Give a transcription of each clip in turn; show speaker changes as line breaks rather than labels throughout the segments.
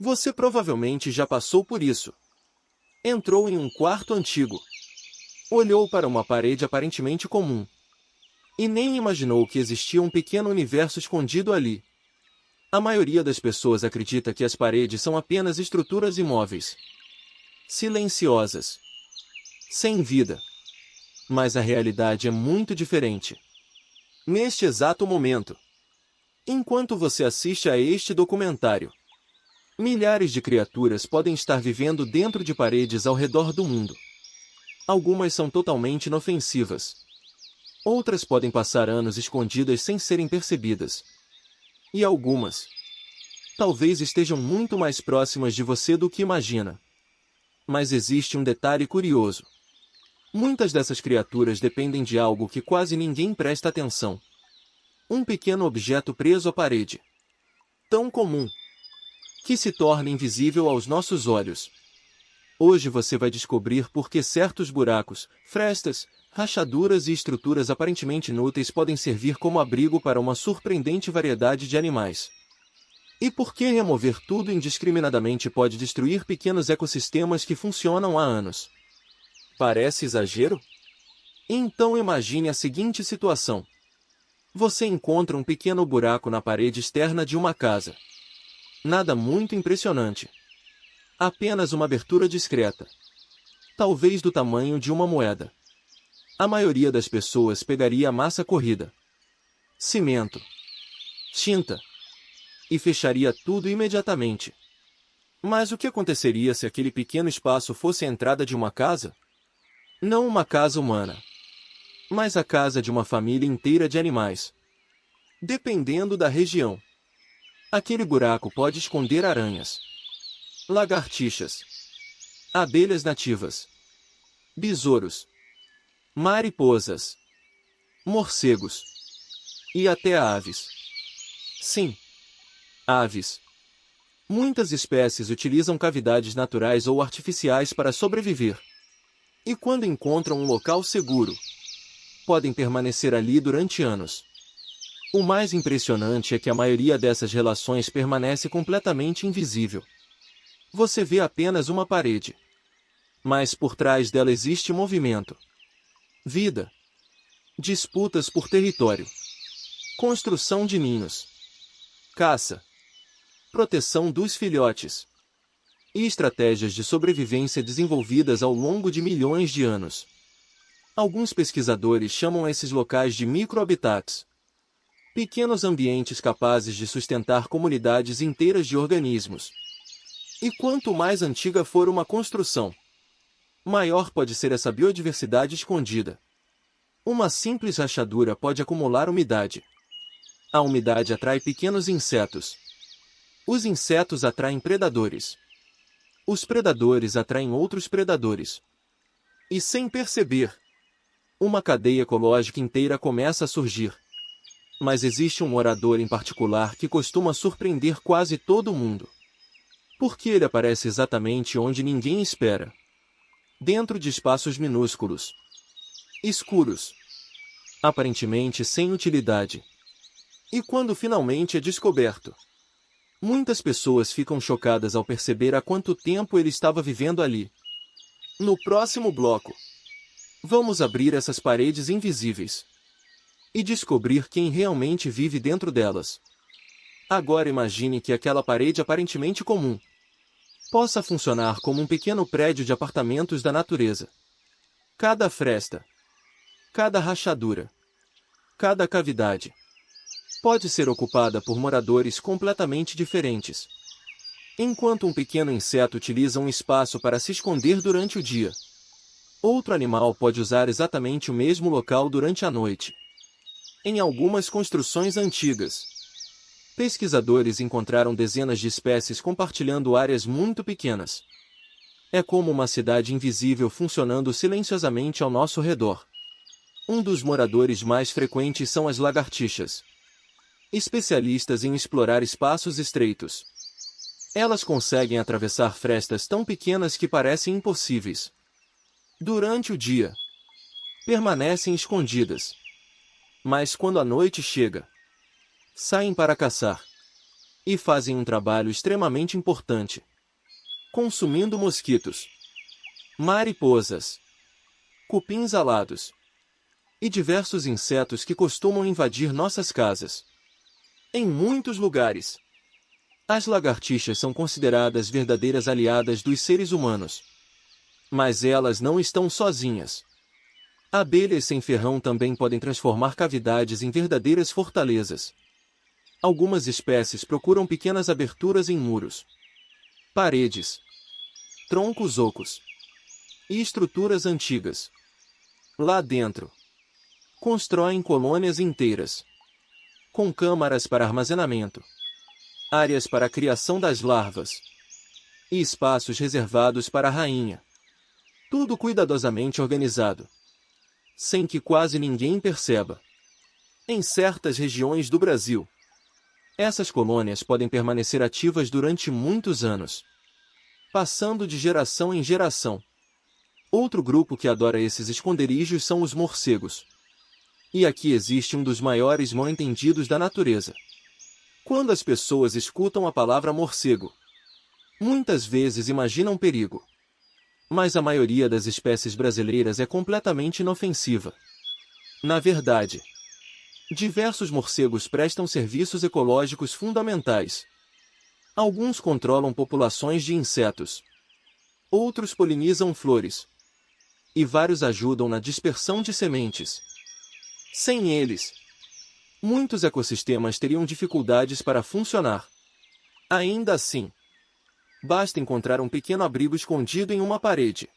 Você provavelmente já passou por isso. Entrou em um quarto antigo. Olhou para uma parede aparentemente comum. E nem imaginou que existia um pequeno universo escondido ali. A maioria das pessoas acredita que as paredes são apenas estruturas imóveis, silenciosas, sem vida. Mas a realidade é muito diferente. Neste exato momento, enquanto você assiste a este documentário, milhares de criaturas podem estar vivendo dentro de paredes ao redor do mundo. Algumas são totalmente inofensivas. Outras podem passar anos escondidas sem serem percebidas. E algumas, talvez estejam muito mais próximas de você do que imagina. Mas existe um detalhe curioso. Muitas dessas criaturas dependem de algo que quase ninguém presta atenção. Um pequeno objeto preso à parede. Tão comum que se torna invisível aos nossos olhos. Hoje você vai descobrir por que certos buracos, frestas, rachaduras e estruturas aparentemente inúteis podem servir como abrigo para uma surpreendente variedade de animais. E por que remover tudo indiscriminadamente pode destruir pequenos ecossistemas que funcionam há anos. Parece exagero? Então imagine a seguinte situação. Você encontra um pequeno buraco na parede externa de uma casa. Nada muito impressionante. Apenas uma abertura discreta. Talvez do tamanho de uma moeda. A maioria das pessoas pegaria a massa corrida, cimento, tinta, e fecharia tudo imediatamente. Mas o que aconteceria se aquele pequeno espaço fosse a entrada de uma casa? Não uma casa humana, mas a casa de uma família inteira de animais. Dependendo da região, aquele buraco pode esconder aranhas, lagartixas, abelhas nativas, besouros, mariposas, morcegos e até aves. Sim, aves. Muitas espécies utilizam cavidades naturais ou artificiais para sobreviver. E quando encontram um local seguro, podem permanecer ali durante anos. O mais impressionante é que a maioria dessas relações permanece completamente invisível. Você vê apenas uma parede. Mas por trás dela existe movimento, vida, disputas por território, construção de ninhos, caça, proteção dos filhotes e estratégias de sobrevivência desenvolvidas ao longo de milhões de anos. Alguns pesquisadores chamam esses locais de microhabitats, pequenos ambientes capazes de sustentar comunidades inteiras de organismos. E quanto mais antiga for uma construção, maior pode ser essa biodiversidade escondida. Uma simples rachadura pode acumular umidade. A umidade atrai pequenos insetos. Os insetos atraem predadores. Os predadores atraem outros predadores. E sem perceber, uma cadeia ecológica inteira começa a surgir. Mas existe um morador em particular que costuma surpreender quase todo mundo. Porque ele aparece exatamente onde ninguém espera. Dentro de espaços minúsculos, escuros, aparentemente sem utilidade. E quando finalmente é descoberto, muitas pessoas ficam chocadas ao perceber há quanto tempo ele estava vivendo ali. No próximo bloco, vamos abrir essas paredes invisíveis e descobrir quem realmente vive dentro delas. Agora imagine que aquela parede aparentemente comum possa funcionar como um pequeno prédio de apartamentos da natureza. Cada fresta, cada rachadura, cada cavidade pode ser ocupada por moradores completamente diferentes. Enquanto um pequeno inseto utiliza um espaço para se esconder durante o dia, outro animal pode usar exatamente o mesmo local durante a noite. Em algumas construções antigas, pesquisadores encontraram dezenas de espécies compartilhando áreas muito pequenas. É como uma cidade invisível funcionando silenciosamente ao nosso redor. Um dos moradores mais frequentes são as lagartixas, especialistas em explorar espaços estreitos. Elas conseguem atravessar frestas tão pequenas que parecem impossíveis. Durante o dia, permanecem escondidas. Mas quando a noite chega, saem para caçar. e fazem um trabalho extremamente importante, consumindo mosquitos, mariposas, cupins alados e diversos insetos que costumam invadir nossas casas. Em muitos lugares, as lagartixas são consideradas verdadeiras aliadas dos seres humanos. Mas elas não estão sozinhas. Abelhas sem ferrão também podem transformar cavidades em verdadeiras fortalezas. Algumas espécies procuram pequenas aberturas em muros, paredes, troncos ocos e estruturas antigas. Lá dentro, constroem colônias inteiras, com câmaras para armazenamento, áreas para a criação das larvas e espaços reservados para a rainha. Tudo cuidadosamente organizado, sem que quase ninguém perceba. Em certas regiões do Brasil, essas colônias podem permanecer ativas durante muitos anos, passando de geração em geração. Outro grupo que adora esses esconderijos são os morcegos. E aqui existe um dos maiores mal-entendidos da natureza. Quando as pessoas escutam a palavra morcego, muitas vezes imaginam perigo. Mas a maioria das espécies brasileiras é completamente inofensiva. Na verdade, diversos morcegos prestam serviços ecológicos fundamentais. Alguns controlam populações de insetos. Outros polinizam flores. E vários ajudam na dispersão de sementes. Sem eles, muitos ecossistemas teriam dificuldades para funcionar. Ainda assim, basta encontrar um pequeno abrigo escondido em uma parede,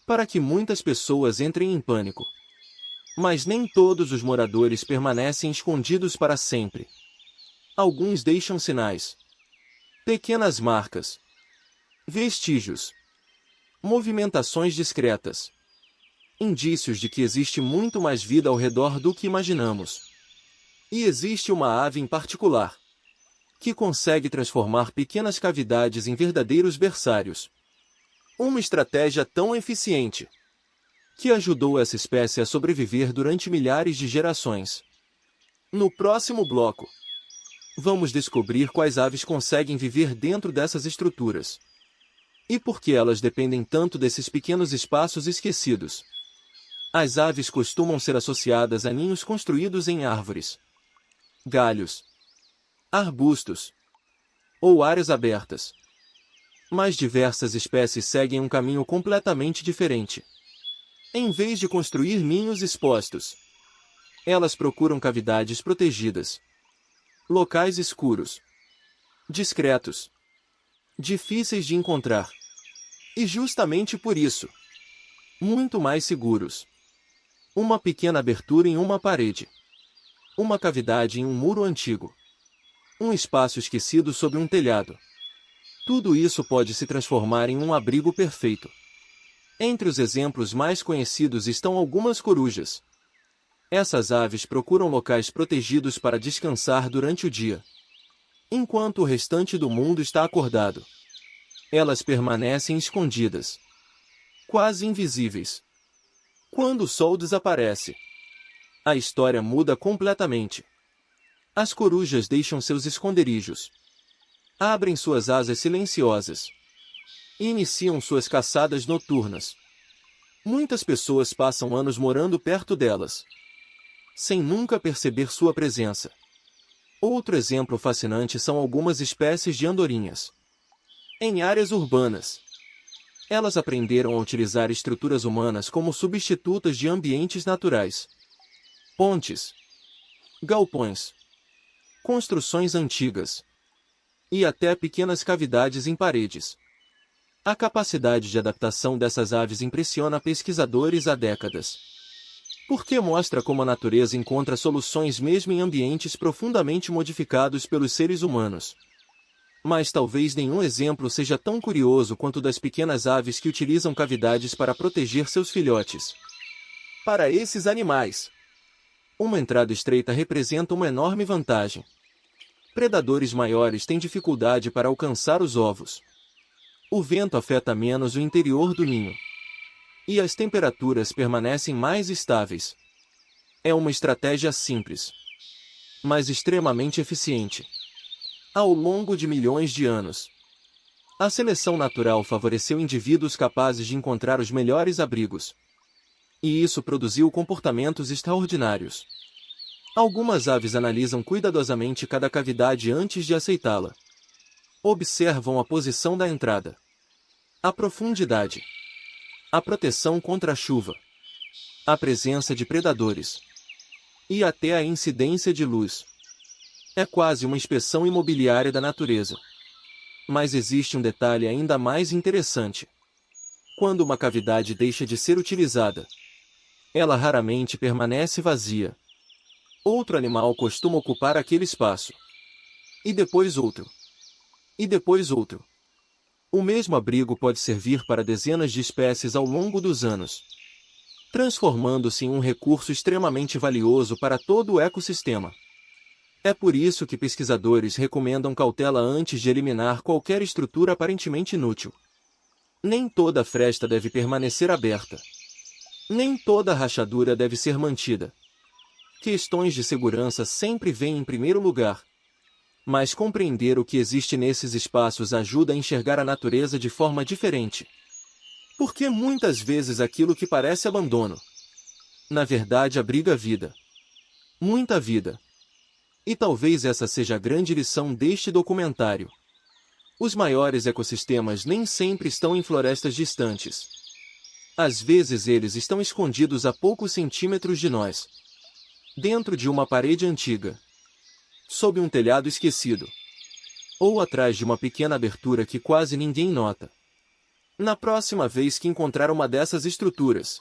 para que muitas pessoas entrem em pânico. Mas nem todos os moradores permanecem escondidos para sempre. Alguns deixam sinais, pequenas marcas, vestígios, movimentações discretas, indícios de que existe muito mais vida ao redor do que imaginamos. E existe uma ave em particular, que consegue transformar pequenas cavidades em verdadeiros berçários. Uma estratégia tão eficiente, que ajudou essa espécie a sobreviver durante milhares de gerações. No próximo bloco, vamos descobrir quais aves conseguem viver dentro dessas estruturas. E por que elas dependem tanto desses pequenos espaços esquecidos. As aves costumam ser associadas a ninhos construídos em árvores, galhos, arbustos ou áreas abertas. Mas diversas espécies seguem um caminho completamente diferente. Em vez de construir ninhos expostos, elas procuram cavidades protegidas, locais escuros, discretos, difíceis de encontrar. E justamente por isso, muito mais seguros. Uma pequena abertura em uma parede, uma cavidade em um muro antigo, um espaço esquecido sob um telhado. Tudo isso pode se transformar em um abrigo perfeito. Entre os exemplos mais conhecidos estão algumas corujas. Essas aves procuram locais protegidos para descansar durante o dia, enquanto o restante do mundo está acordado. Elas permanecem escondidas, quase invisíveis. Quando o sol desaparece, a história muda completamente. As corujas deixam seus esconderijos, abrem suas asas silenciosas e iniciam suas caçadas noturnas. Muitas pessoas passam anos morando perto delas, sem nunca perceber sua presença. Outro exemplo fascinante são algumas espécies de andorinhas. Em áreas urbanas, elas aprenderam a utilizar estruturas humanas como substitutas de ambientes naturais. Pontes, galpões, construções antigas e até pequenas cavidades em paredes. A capacidade de adaptação dessas aves impressiona pesquisadores há décadas, porque mostra como a natureza encontra soluções mesmo em ambientes profundamente modificados pelos seres humanos. Mas talvez nenhum exemplo seja tão curioso quanto o das pequenas aves que utilizam cavidades para proteger seus filhotes. Para esses animais, uma entrada estreita representa uma enorme vantagem. Predadores maiores têm dificuldade para alcançar os ovos. O vento afeta menos o interior do ninho, e as temperaturas permanecem mais estáveis. É uma estratégia simples, mas extremamente eficiente. Ao longo de milhões de anos, a seleção natural favoreceu indivíduos capazes de encontrar os melhores abrigos. E isso produziu comportamentos extraordinários. Algumas aves analisam cuidadosamente cada cavidade antes de aceitá-la. Observam a posição da entrada, a profundidade, a proteção contra a chuva, a presença de predadores e até a incidência de luz. É quase uma inspeção imobiliária da natureza. Mas existe um detalhe ainda mais interessante. Quando uma cavidade deixa de ser utilizada, ela raramente permanece vazia. Outro animal costuma ocupar aquele espaço. E depois outro. E depois outro. O mesmo abrigo pode servir para dezenas de espécies ao longo dos anos, transformando-se em um recurso extremamente valioso para todo o ecossistema. É por isso que pesquisadores recomendam cautela antes de eliminar qualquer estrutura aparentemente inútil. Nem toda fresta deve permanecer aberta. Nem toda rachadura deve ser mantida. Questões de segurança sempre vêm em primeiro lugar. Mas compreender o que existe nesses espaços ajuda a enxergar a natureza de forma diferente. Porque muitas vezes aquilo que parece abandono, na verdade abriga vida. Muita vida. E talvez essa seja a grande lição deste documentário. Os maiores ecossistemas nem sempre estão em florestas distantes. Às vezes eles estão escondidos a poucos centímetros de nós, dentro de uma parede antiga, sob um telhado esquecido, ou atrás de uma pequena abertura que quase ninguém nota. Na próxima vez que encontrar uma dessas estruturas,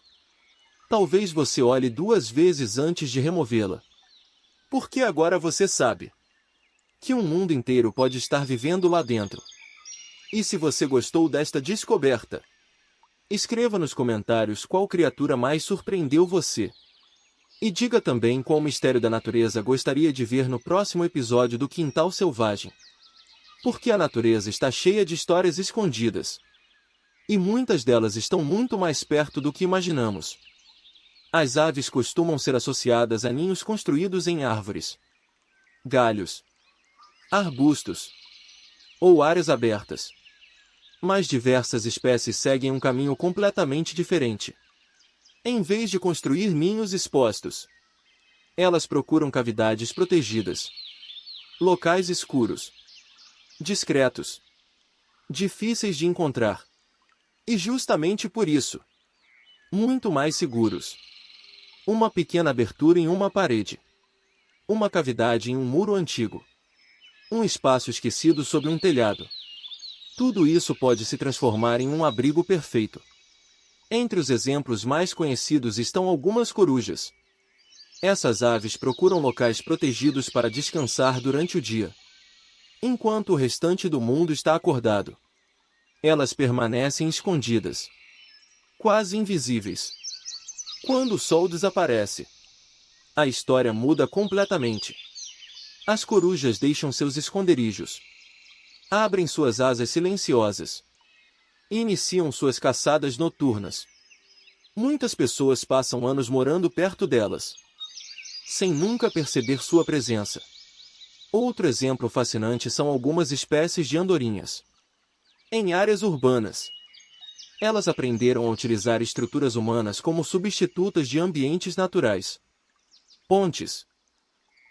talvez você olhe 2 vezes antes de removê-la. Porque agora você sabe que um mundo inteiro pode estar vivendo lá dentro. E se você gostou desta descoberta, escreva nos comentários qual criatura mais surpreendeu você. E diga também qual mistério da natureza gostaria de ver no próximo episódio do Quintal Selvagem. Porque a natureza está cheia de histórias escondidas. E muitas delas estão muito mais perto do que imaginamos. As aves costumam ser associadas a ninhos construídos em árvores, galhos, arbustos ou áreas abertas. Mas diversas espécies seguem um caminho completamente diferente. Em vez de construir ninhos expostos, elas procuram cavidades protegidas, locais escuros, discretos, difíceis de encontrar. E justamente por isso, muito mais seguros. Uma pequena abertura em uma parede, uma cavidade em um muro antigo, um espaço esquecido sob um telhado. Tudo isso pode se transformar em um abrigo perfeito. Entre os exemplos mais conhecidos estão algumas corujas. Essas aves procuram locais protegidos para descansar durante o dia, enquanto o restante do mundo está acordado. Elas permanecem escondidas, quase invisíveis. Quando o sol desaparece, a história muda completamente. As corujas deixam seus esconderijos, abrem suas asas silenciosas e iniciam suas caçadas noturnas. Muitas pessoas passam anos morando perto delas, sem nunca perceber sua presença. Outro exemplo fascinante são algumas espécies de andorinhas. Em áreas urbanas, elas aprenderam a utilizar estruturas humanas como substitutas de ambientes naturais. Pontes,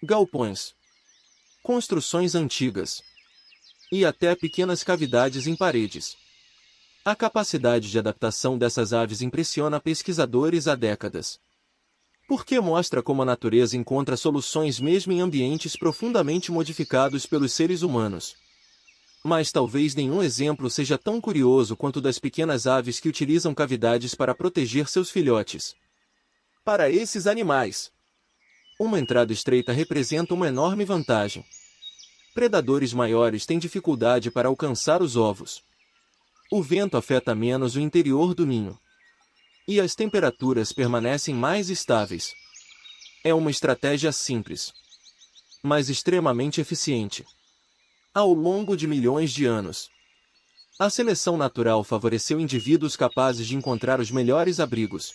galpões, construções antigas e até pequenas cavidades em paredes. A capacidade de adaptação dessas aves impressiona pesquisadores há décadas. Porque mostra como a natureza encontra soluções mesmo em ambientes profundamente modificados pelos seres humanos. Mas talvez nenhum exemplo seja tão curioso quanto o das pequenas aves que utilizam cavidades para proteger seus filhotes. Para esses animais, uma entrada estreita representa uma enorme vantagem. Predadores maiores têm dificuldade para alcançar os ovos. O vento afeta menos o interior do ninho. E as temperaturas permanecem mais estáveis. É uma estratégia simples, mas extremamente eficiente. Ao longo de milhões de anos, a seleção natural favoreceu indivíduos capazes de encontrar os melhores abrigos.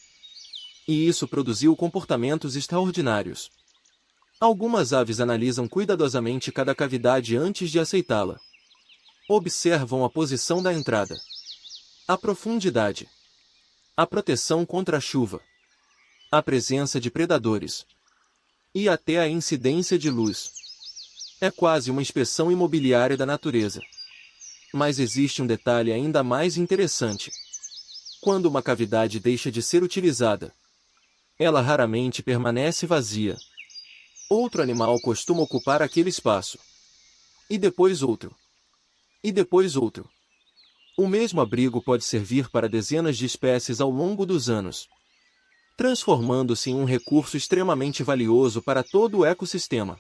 E isso produziu comportamentos extraordinários. Algumas aves analisam cuidadosamente cada cavidade antes de aceitá-la. Observam a posição da entrada, a profundidade, a proteção contra a chuva, a presença de predadores e até a incidência de luz. É quase uma inspeção imobiliária da natureza. Mas existe um detalhe ainda mais interessante. Quando uma cavidade deixa de ser utilizada, ela raramente permanece vazia. Outro animal costuma ocupar aquele espaço. E depois outro. E depois outro. O mesmo abrigo pode servir para dezenas de espécies ao longo dos anos, transformando-se em um recurso extremamente valioso para todo o ecossistema.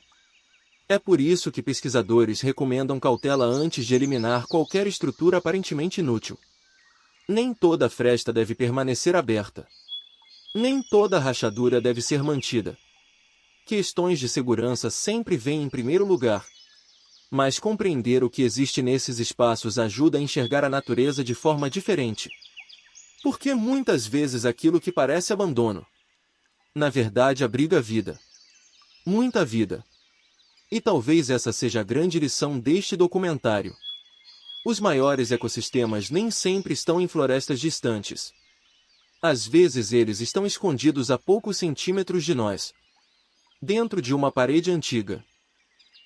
É por isso que pesquisadores recomendam cautela antes de eliminar qualquer estrutura aparentemente inútil. Nem toda fresta deve permanecer aberta. Nem toda rachadura deve ser mantida. Questões de segurança sempre vêm em primeiro lugar. Mas compreender o que existe nesses espaços ajuda a enxergar a natureza de forma diferente. Porque muitas vezes aquilo que parece abandono, na verdade abriga vida. Muita vida. E talvez essa seja a grande lição deste documentário. Os maiores ecossistemas nem sempre estão em florestas distantes. Às vezes eles estão escondidos a poucos centímetros de nós, dentro de uma parede antiga,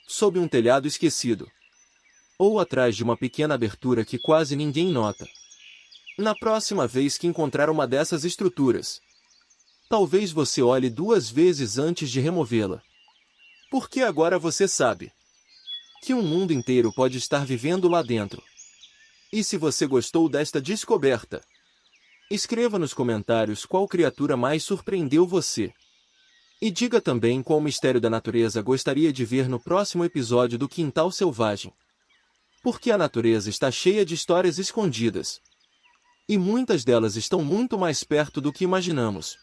sob um telhado esquecido, ou atrás de uma pequena abertura que quase ninguém nota. Na próxima vez que encontrar uma dessas estruturas, talvez você olhe 2 vezes antes de removê-la. Porque agora você sabe que um mundo inteiro pode estar vivendo lá dentro. E se você gostou desta descoberta, escreva nos comentários qual criatura mais surpreendeu você. E diga também qual mistério da natureza gostaria de ver no próximo episódio do Quintal Selvagem. Porque a natureza está cheia de histórias escondidas. E muitas delas estão muito mais perto do que imaginamos.